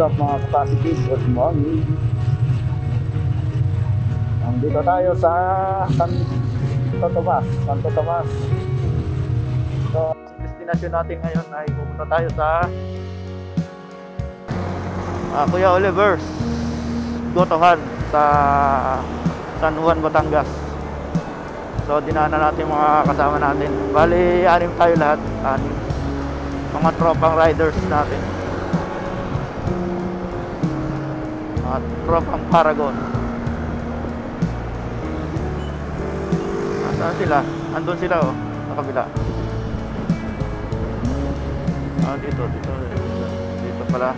up mga kapatid? Good morning. Nandito tayo sa Santo Tomas. So, destination natin ngayon ay pupunta tayo sa Kuya Oliver's Gotohan sa San Juan, Batangas. So, dinaanan natin mga kasama natin. Bali, 6 tayo lahat. 6 mga tropang riders natin. Mga tropang Paragon. Saan sila? Andun sila oh, sa kabila. Dito pala.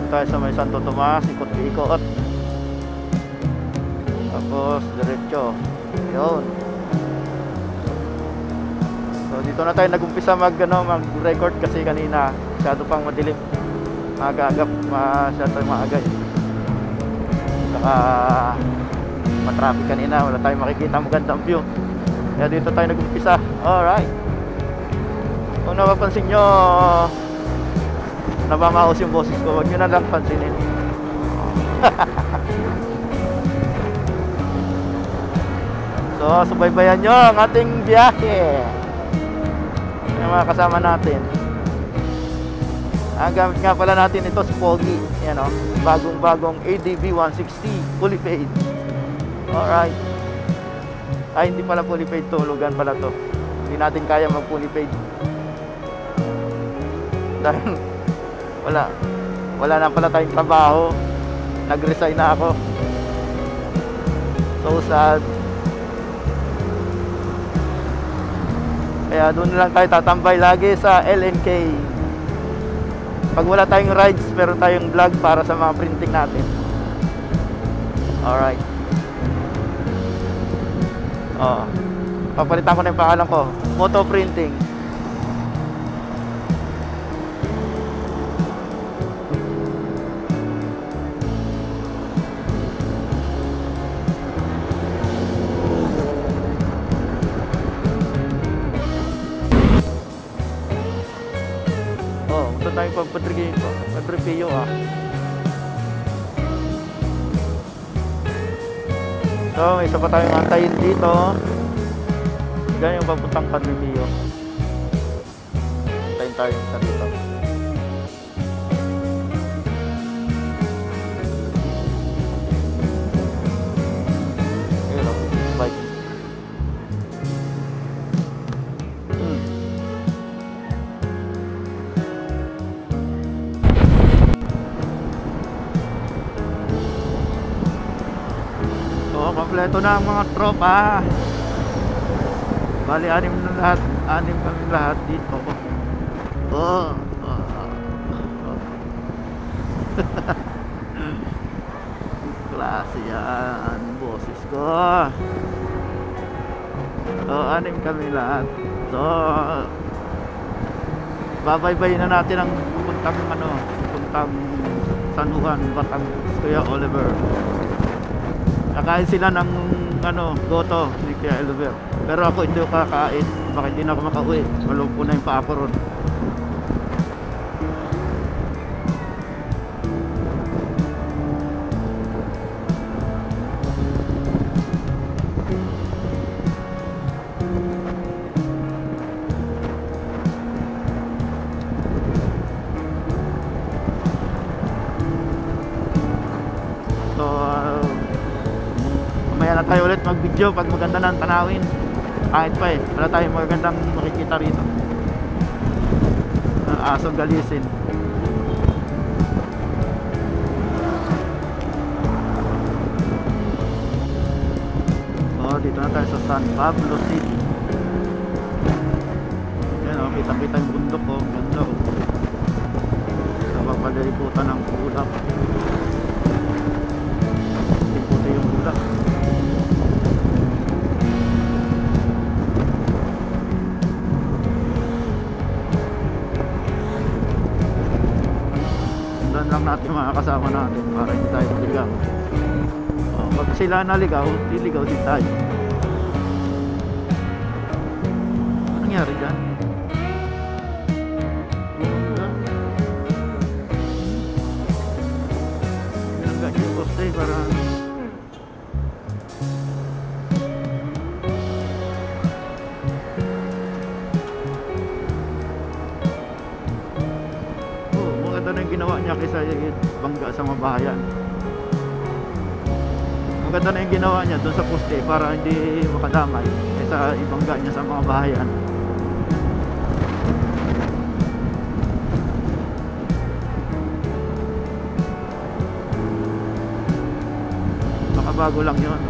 Tayo sa may Santo Tomas, ikot-ikot. Tapos diretso. Yun. So dito na tayo nag-umpisa mag-record kasi kanina masyado pang madilim. Masyado maaga eh. Saka matraffic kanina, wala tayong makikita magandang view. Kaya dito tayo nag-umpisa. Alright. Kung napapansin nyo, nabamaos yung boses ko, huwag nyo na lang pansinin. So, subaybayan nyo ang ating biyahe. Yung mga kasama natin. Ang gamit nga pala natin ito si Pogi. Yan o, bagong ADV 160 fully paid. Alright. Ay, hindi pala fully paid, tulugan pala to. Hindi natin kaya mag fully paid dahil wala na pala tayong trabaho. Nag-resign na ako. So sad. Kaya doon lang tayo tatambay lagi sa LNK. Pag wala tayong rides, meron tayong vlog para sa mga printing natin. Alright. Papalitan ko na yung pangalan ko, Moto Printing. Tayong pagpatripyo So may isa pa tayong antayin dito. Ganyan yung papuntang Padripio. Antayin tayo sa dito. Ayun o, bike. Kompleto na ang mga tropa. Bali 6 kami lahat dito. Klase yan, boses ko. So 6 kami lahat. So babaybayin na natin ang puntang San Juan, Batangas, Kuya Oliver. Kakain sila ng goto ni Kuya Oliver. Pero ako hindi ko kakain. Bakit hindi na ako makauwi? Malumpo na yung paa ko ron. Mamaya na tayo ulit mag video pag maganda na ang tanawin. Kahit pa wala tayong magandang makikita rito. Asong galisin. Dito na tayo sa San Pablo City. Yan o, kita-kita yung bundok o, ganda o. Sa papaliliputan ng ulap. Puti yung ulap. Sundan lang natin mga kasama natin para hindi tayo maligaw. Pag sila naligaw, liligaw din tayo. nangyari dyan? Nangga niya yung poste para maganda na yung ginawa niya kaysa bangga sa mga bahayan. Maganda na yung ginawa niya doon sa poste para hindi makadamay kaysa ibangga niya sa mga bahayan. Baka bago lang yun.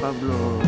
Pablo.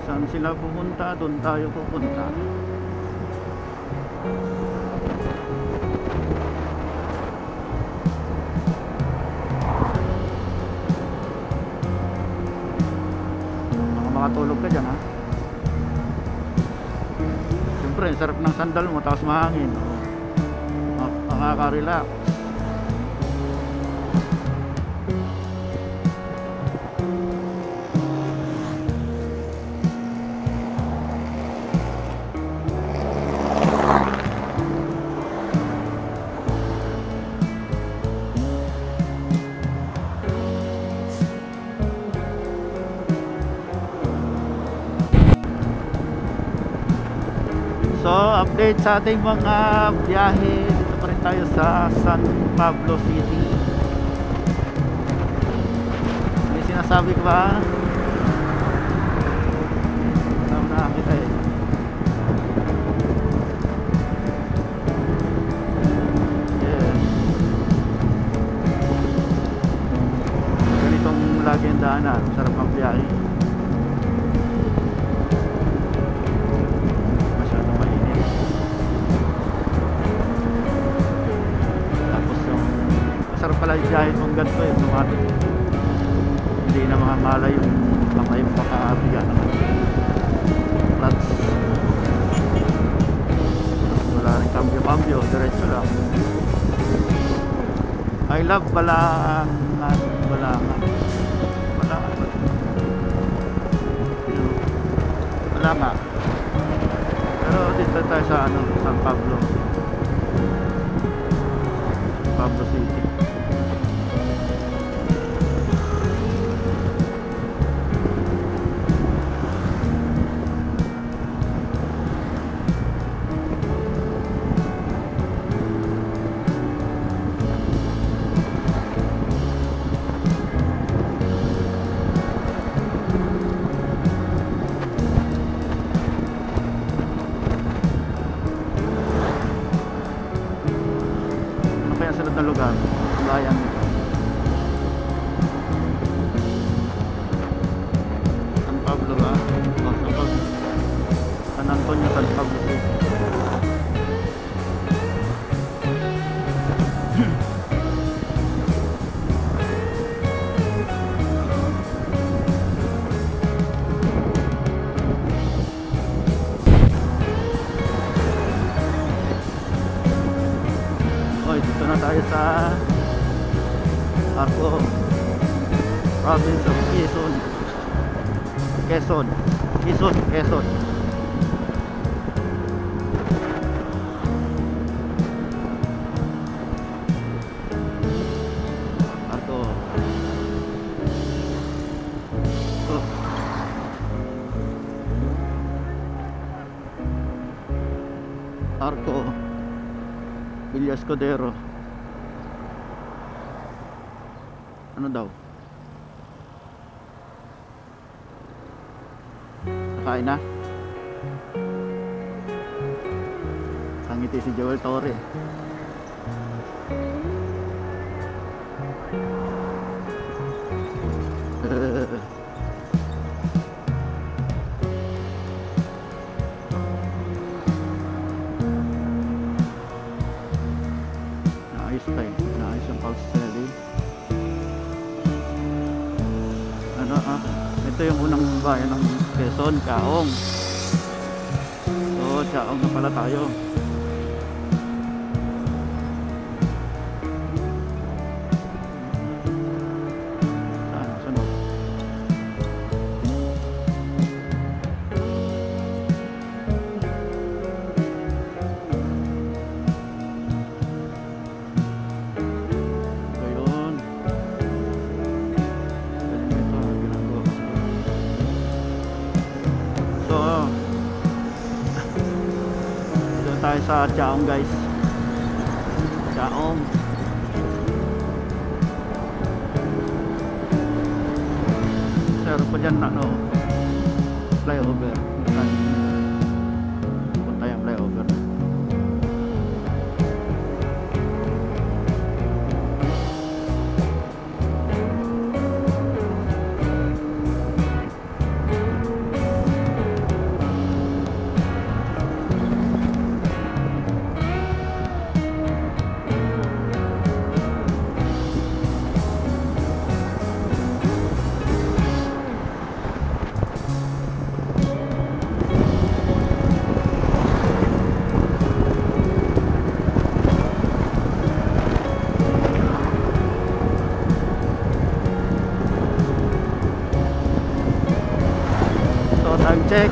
Saan sila pupunta, doon tayo pupunta. Baka makatulog ka dyan, ha? Siyempre, sarap ng sandal mo tapos mahangin. Makaka-relax. So, update sa ating mga biyahe. Dito pa rin tayo sa San Pablo City. May sinasabi ko ba? Alam na kita eh. Yes. Ganitong lagi ang daanan. Sarap ang biyahe. Sarap pala yung biyahe mong ganito eh, automatic. Hindi na makamala yung pagkakabigan ng clutch. Wala rin cambio, diretso lang. I love Balangan. Balanga. Pero dito tayo sa San Pablo City. Na lugar, bayan nito. San Pablo ba? San Antonio, San Pablo City. Dito na tayo sa Arco province of Quezon. Quezon. Arco. Oh. Arco Villa Escudero. Ano daw? Nakain na? Sangiti si Joel Torre. Naayos yung Calcelli. Ito yung unang bayan ng Quezon, Chaong. So, Chaong na pala tayo. Saan? Sunod. Ayun. So, doon tayo sa Chaong, guys. Chaong. Meron pa dyan flyover. Punta yung flyover. Time check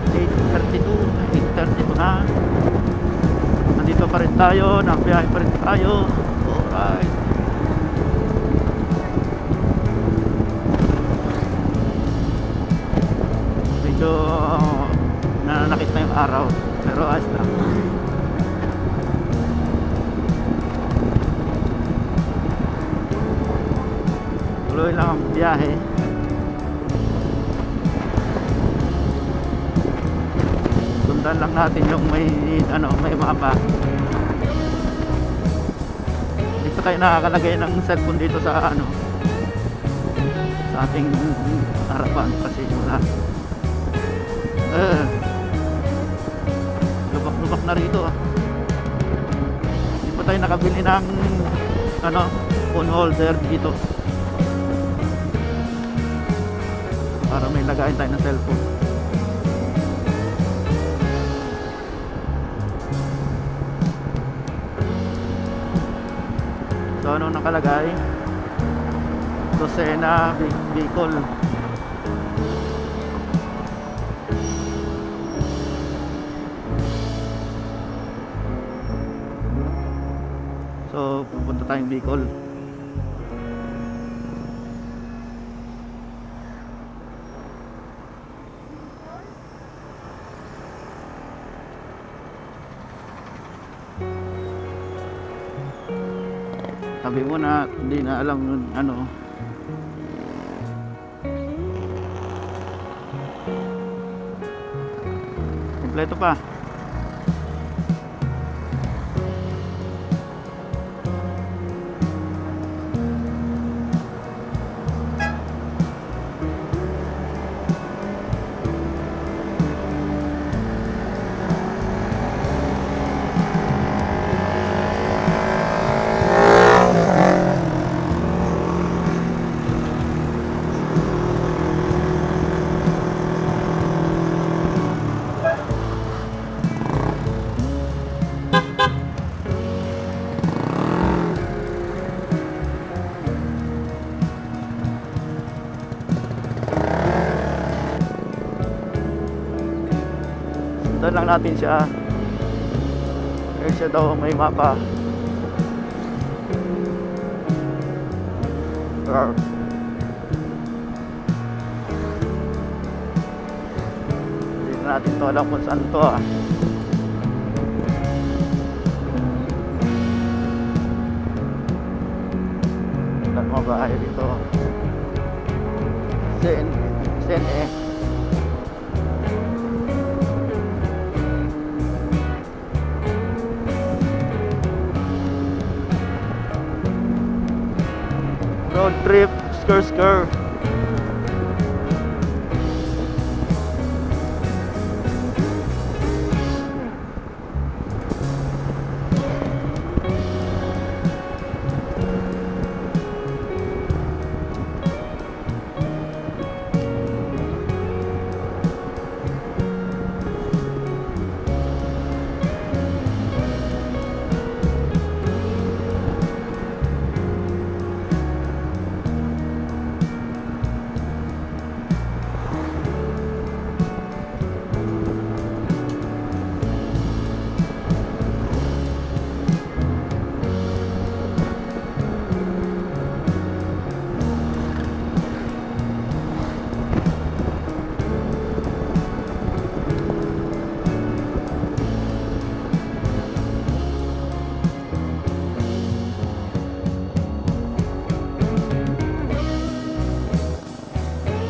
8:32 na. Nandito pa rin tayo, nakabiyahe pa rin tayo. Alright. Medyo nananakit na yung araw, pero ayos lang. Tuloy lang ang biyahe. Sundan lang natin yung may mapa. Dito tayo nakakalagay ng cellphone dito sa sa ating harapan kasi wala. Lubak na rito. Hindi pa tayo nakabili ng phone holder dito para may lagayin tayo ng cellphone. So ano nakalagay? Lucena, Bicol. So pupunta tayong Bicol. Sabi mo na hindi na alam kompleto pa. Sundan lang natin siya. Siya daw may mapa. Hindi na natin to alam kung saan to ah. Ilan mga bahay dito. Sen eh. Road trip, skr.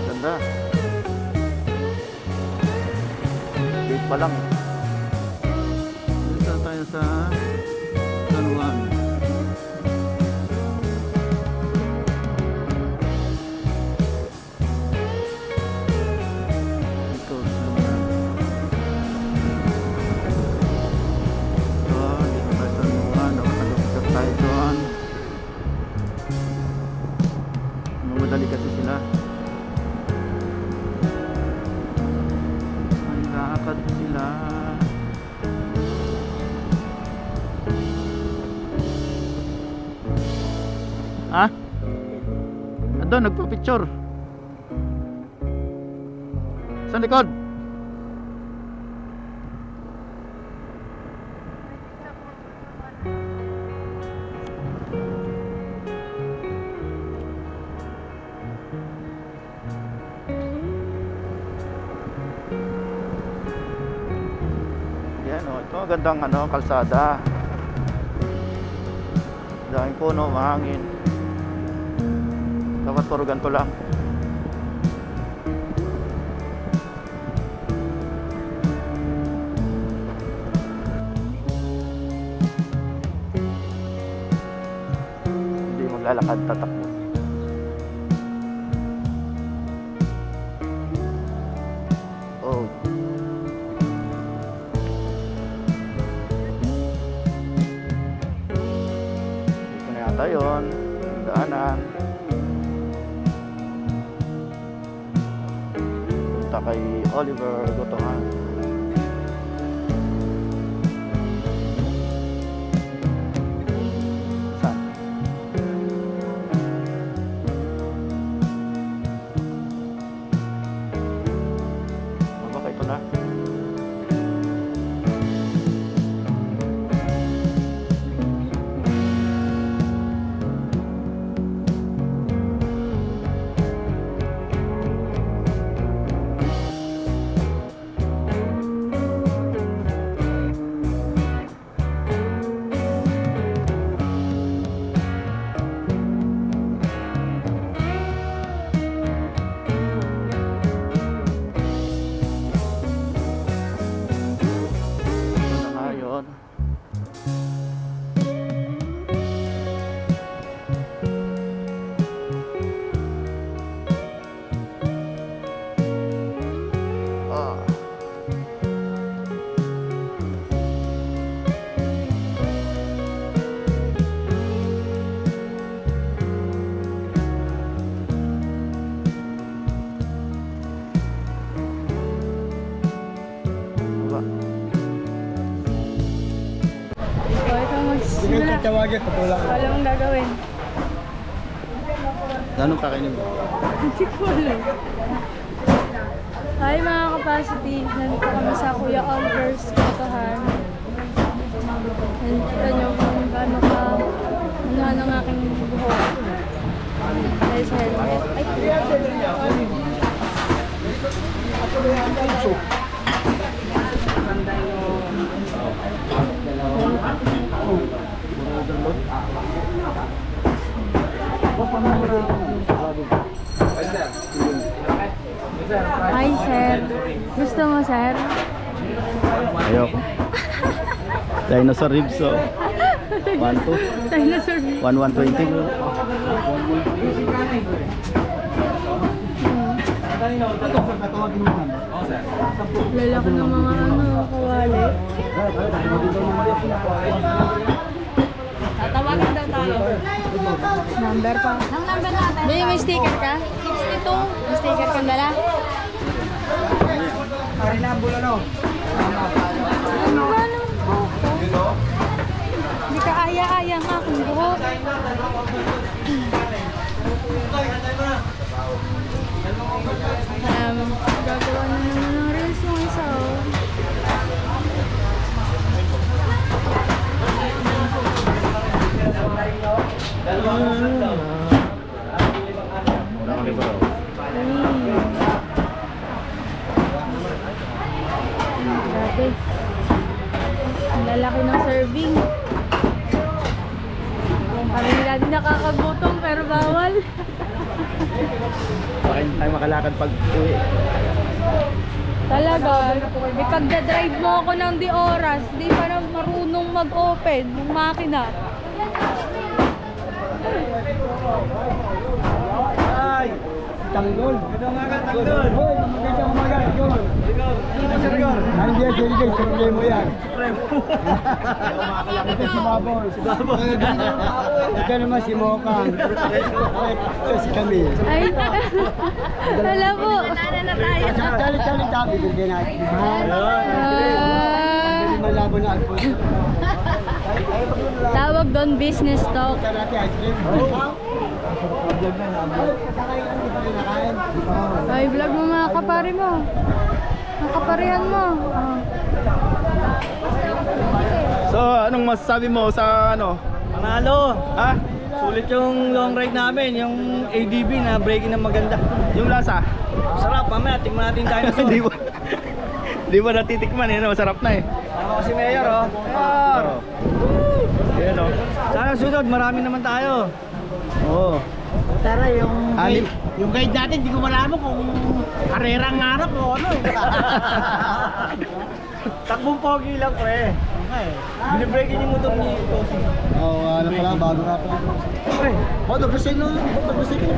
Ganda. Gate pa lang. Dito tayo sa San Juan. Dito Luna. So, dito tayo sa San Juan. Nakatagapit tayo doon. Mamadali kasi sila. Lakad sila. Ah? Ando, nagpa-picture. Sa likod. Ito magandang kalsada. Daming puno, mahangin. Dapat puro ganito lang. Hindi maglalakad, tatakbo. Oh. Yun, daanan punta kay Oliver Gotohan. Saan? Baka ito na. Sige, tatawagin, patulak. Wala mong gagawin. Anong kakainin mo? Hindi ko alam. Hi mga capacity, nandito kami sa Kuya Oliver's Kotohan. Nakita nyo kung gaano ka anuhan ang aking buhok. Dahil sa helmet. Ay, hi sir. Gusto mo sir? Ayok. Dinosaur ribs, oh. 1-2. Dinosaur. 1-120. Lalaki ng mga ano, kawali. Tatawagan daw tayo. Number pa. Ang number natin. May sticker ka? 62. May sticker kang dala? Ano ba nung buhok ko? Hindi ka aya-aya nga akong buhok. Gagawa na naman ng reels yung isa, oh. Grabe. Ang lalaki ng serving. Kami nila din nakakagutom pero bawal. Baka hindi tayo makalakad pag uwi. Talaga, ipagdadrive mo ako ng di oras, di pa na marunong mag-open ng makina. Ay! Tanggol! Ito nga ka, tanggol! Hoy, magandang umaga, tanggol! Ikaw! Nandiyan, sige, mo yan. Ito si Baboy. Ito naman si Mokang. Ito si Camille. Ay, wala po. Challenge tabi, bigyan natin. Malabo na alpo. Tawag doon business talk. Ito natin ice cream. Ay, vlog mo mga kapari mo. Mga kaparihan mo. So, anong masasabi mo sa ano? Panalo! Ha? Sulit yung long ride namin, yung ADB na braking na maganda. Yung lasa? Sarap, mamaya tingnan natin tayo na Hindi ba? Hindi ba natitikman eh? Masarap na eh. Ako si Mayor, oh. Mayor! Yan o. Sana sunod, marami naman tayo. Oo. Tara, yung Anim. yung guide natin, hindi ko malaman kung karerang ngarap o ano. Takbong pogi lang, pre. Okay. Binibreakin yung motor ni Tosi. Oo, ano pala, bago nga pala. Pre, Nag-resign na, nag-resign na.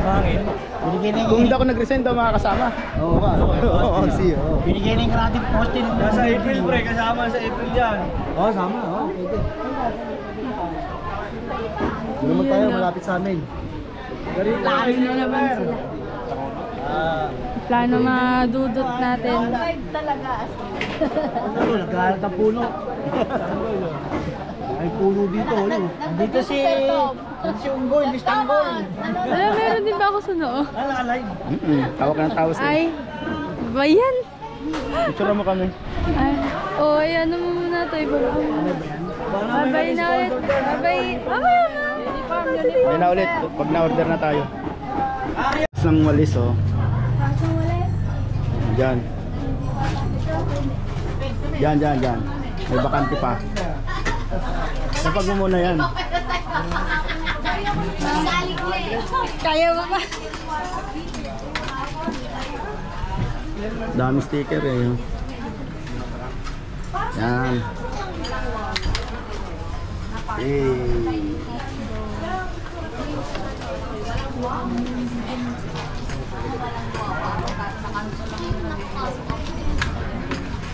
hangin. Binigay na Kung hindi ako nag-resign daw makakasama. Oo ba? Oo, see, oo. Binigay na yung gratis poste. Nasa April, pre. Kasama sa April yan. Oo, sama, oo, pwede. Hindi naman tayo, malapit sa amin. Plano na naman sila. Plano madudot natin. Ano, nagkalat ang puno. Ay, puno dito, ano? Dito si Unggoy, Miss Tanggol. Alam, meron din ba ako sa noo? Alive. Tawag ka ng tao sa'yo. Ay, ba yan? Picture mo kami. Ay, oh, ay, ano mo muna ito? Bye-bye na ulit. Bye-bye. Mamaya na. May na ulit. Pag na-order na tayo. Isang walis oh. Pasang ulit. Diyan. Diyan. May bakante pa. Kapag mo muna yan. Kaya mo ba? Dami sticker eh. Oh. Yan. Hey.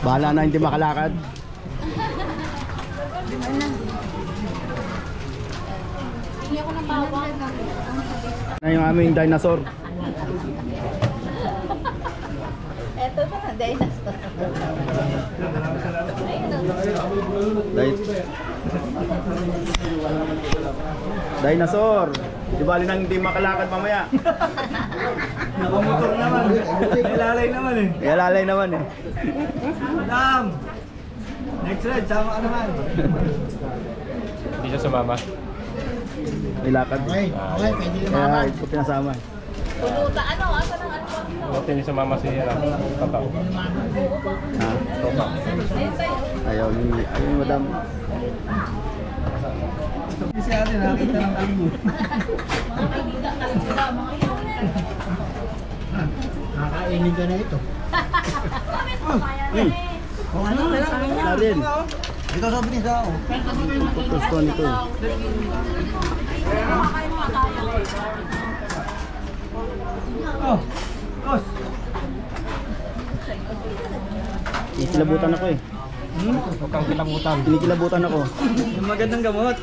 Bahala na hindi makalakad. Na yung aming dinosaur. Ito ba na dinosaur? Dinosaur. Di bali nang hindi makalakad mamaya. Nakamotor naman. May lalay naman eh. Kaya lalay naman eh. Madam! Next ride, sama ka naman. Hindi siya sumama. May lakad. Okay, okay, pwede Kaya lumaban. ito pinasama. Pumunta, ano? Asa ng ano? Buti hindi sumama si Papa. Ha? Ayaw ni madam. Si ate nakita ng tango. Nakakainin ka na ito. O ano? Na rin. Ito sabi ni Sao. Gusto nito eh. Oh! Kos! Kinikilabutan ako eh. Huwag kang kilabutan. Kinikilabutan ako. Yung magandang gamot.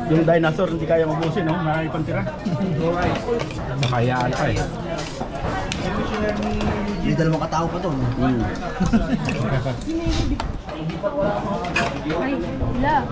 Yung dinosaur hindi kaya mabusin, no? Marami pang tira. Nakayaan pa eh. May dalawang katao pa to. Ay, wala.